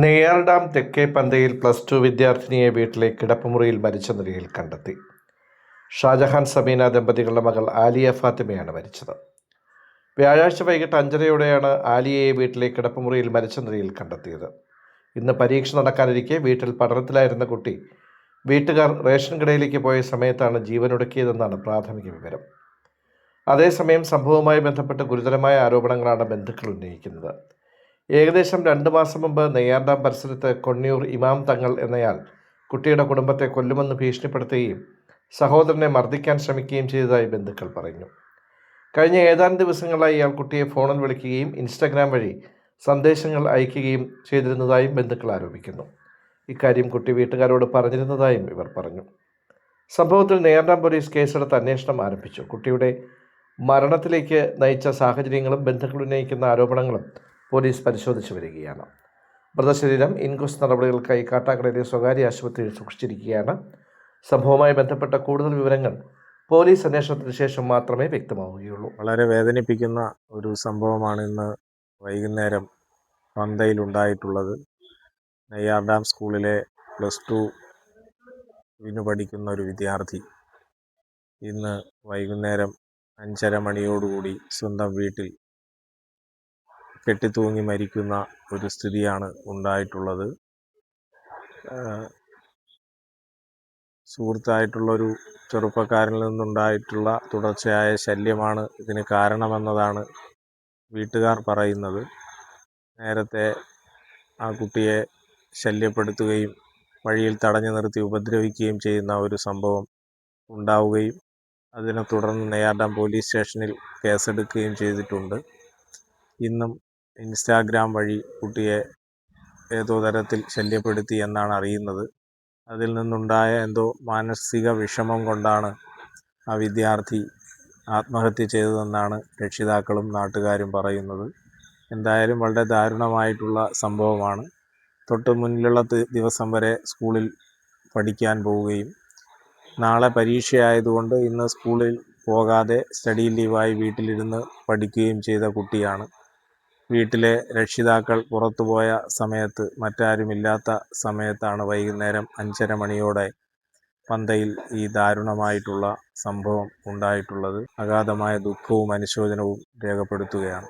Neyyar dam തെക്കേ പന്തയിൽ +2 വിദ്യാർത്ഥിനിയെ വീട്ടിലെ കിടപ്പുമുറിയിൽ മരിച്ച നിലയിൽ കണ്ടെത്തി. ഷാജഹാൻ സമീന ദമ്പതികളുടെ മകൾ ആലിയ ഫാത്തിമയാണ് മരിച്ചത്. വ്യാഴാഴ്ച വൈകിട്ട് 5:30യോടെയാണ് ആലിയയെ വീട്ടിലെ കിടപ്പുമുറിയിൽ മരിച്ച നിലയിൽ കണ്ടെത്തിയത്. ഇന്ന് പരീക്ഷ നടക്കാനിരിക്കെ വീട്ടിൽ പഠനത്തിലായിരുന്ന കുട്ടി വീട്ടുകാർ റേഷൻ കടയിലേക്ക് പോയ സമയത്താണ് ജീവനൊടുക്കിയതെന്നാണ് പ്രാഥമിക വിവരം. അതേസമയം സംഭവവുമായി ബന്ധപ്പെട്ട് ഗുരുതരമായ ആരോപണങ്ങളാണ് ബന്ധുക്കൾ ഉന്നയിക്കുന്നത്. ഏകദേശം 2 മാസം മുമ്പ് നെയ്യാർ ഡാം പരിസരത്ത് കൊണ്ണിയൂർ ഇമാം തങ്ങൾ എന്നയാൾ കുട്ടിയുടെ കുടുംബത്തെ കൊല്ലുമെന്ന് ഭീഷണിപ്പെടുത്തുകയും സഹോദരനെ മർദ്ദിക്കാൻ ശ്രമിക്കുകയും ചെയ്തതായി ബന്ധുക്കൾ പറഞ്ഞു. കഴിഞ്ഞ ഏതാനും ദിവസങ്ങളായി ഇയാൾ കുട്ടിയെ ഫോണിൽ വിളിക്കുകയും ഇൻസ്റ്റഗ്രാം വഴി സന്ദേശങ്ങൾ അയക്കുകയും ചെയ്തിരുന്നതായും ബന്ധുക്കൾ ആരോപിക്കുന്നു. ഇക്കാര്യം കുട്ടി വീട്ടുകാരോട് പറഞ്ഞിരുന്നതായും ഇവർ പറഞ്ഞു. സംഭവത്തിൽ നെയ്യാർ ഡാം പോലീസ് കേസെടുത്ത് അന്വേഷണം ആരംഭിച്ചു. കുട്ടിയുടെ മരണത്തിലേക്ക് നയിച്ച സാഹചര്യങ്ങളും ബന്ധുക്കൾ ഉന്നയിക്കുന്ന ആരോപണങ്ങളും പോലീസ് പരിശോധിച്ചു വരികയാണ്. മൃതശരീരം ഇൻക്വസ്റ്റ് നടപടികൾക്കായി കാട്ടാക്കടയിലെ സ്വകാര്യ ആശുപത്രിയിൽ സൂക്ഷിച്ചിരിക്കുകയാണ്. സംഭവവുമായി ബന്ധപ്പെട്ട കൂടുതൽ വിവരങ്ങൾ പോലീസ് അന്വേഷണത്തിന് ശേഷം മാത്രമേ വ്യക്തമാവുകയുള്ളൂ. വളരെ വേദനിപ്പിക്കുന്ന ഒരു സംഭവമാണ് ഇന്ന് വൈകുന്നേരം പന്തയിലുണ്ടായിട്ടുള്ളത്. നെയ്യാർ ഡാം സ്കൂളിലെ +2 പഠിക്കുന്ന ഒരു വിദ്യാർത്ഥി ഇന്ന് വൈകുന്നേരം 5:30 സ്വന്തം വീട്ടിൽ കെട്ടിത്തൂങ്ങി മരിക്കുന്ന ഒരു സ്ഥിതിയാണ് ഉണ്ടായിട്ടുള്ളത്. സുഹൃത്തായിട്ടുള്ളൊരു ചെറുപ്പക്കാരനിൽ നിന്നുണ്ടായിട്ടുള്ള തുടർച്ചയായ ശല്യമാണ് ഇതിന് കാരണമെന്നതാണ് വീട്ടുകാർ പറയുന്നത്. നേരത്തെ ആ കുട്ടിയെ ശല്യപ്പെടുത്തുകയും വഴിയിൽ തടഞ്ഞു നിർത്തി ഉപദ്രവിക്കുകയും ചെയ്യുന്ന ഒരു സംഭവം ഉണ്ടാവുകയും അതിനെ തുടർന്ന് നെയ്യാർ ഡാം പോലീസ് സ്റ്റേഷനിൽ കേസെടുക്കുകയും ചെയ്തിട്ടുണ്ട്. ഇന്നും ഇൻസ്റ്റാഗ്രാം വഴി കുട്ടിയെ ഏതോ തരത്തിൽ ശല്യപ്പെടുത്തി എന്നാണ് അറിയുന്നത്. അതിൽ നിന്നുണ്ടായ എന്തോ മാനസിക വിഷമം കൊണ്ടാണ് ആ വിദ്യാർത്ഥി ആത്മഹത്യ ചെയ്തതെന്നാണ് രക്ഷിതാക്കളും നാട്ടുകാരും പറയുന്നത്. എന്തായാലും വളരെ ദാരുണമായിട്ടുള്ള സംഭവമാണ്. തൊട്ട് മുന്നിലുള്ള ദിവസം വരെ സ്കൂളിൽ പഠിക്കാൻ പോവുകയും നാളെ പരീക്ഷയായതുകൊണ്ട് ഇന്ന് സ്കൂളിൽ പോകാതെ സ്റ്റഡി ലീവായി വീട്ടിലിരുന്ന് പഠിക്കുകയും ചെയ്ത കുട്ടിയാണ്. വീട്ടിലെ രക്ഷിതാക്കൾ പുറത്തുപോയ സമയത്ത് മറ്റാരുമില്ലാത്ത സമയത്താണ് വൈകുന്നേരം 5:30 പന്തയിൽ ഈ ദാരുണമായിട്ടുള്ള സംഭവം ഉണ്ടായിട്ടുള്ളത്. അഗാധമായ ദുഃഖവും അനുശോചനവും രേഖപ്പെടുത്തുകയാണ്.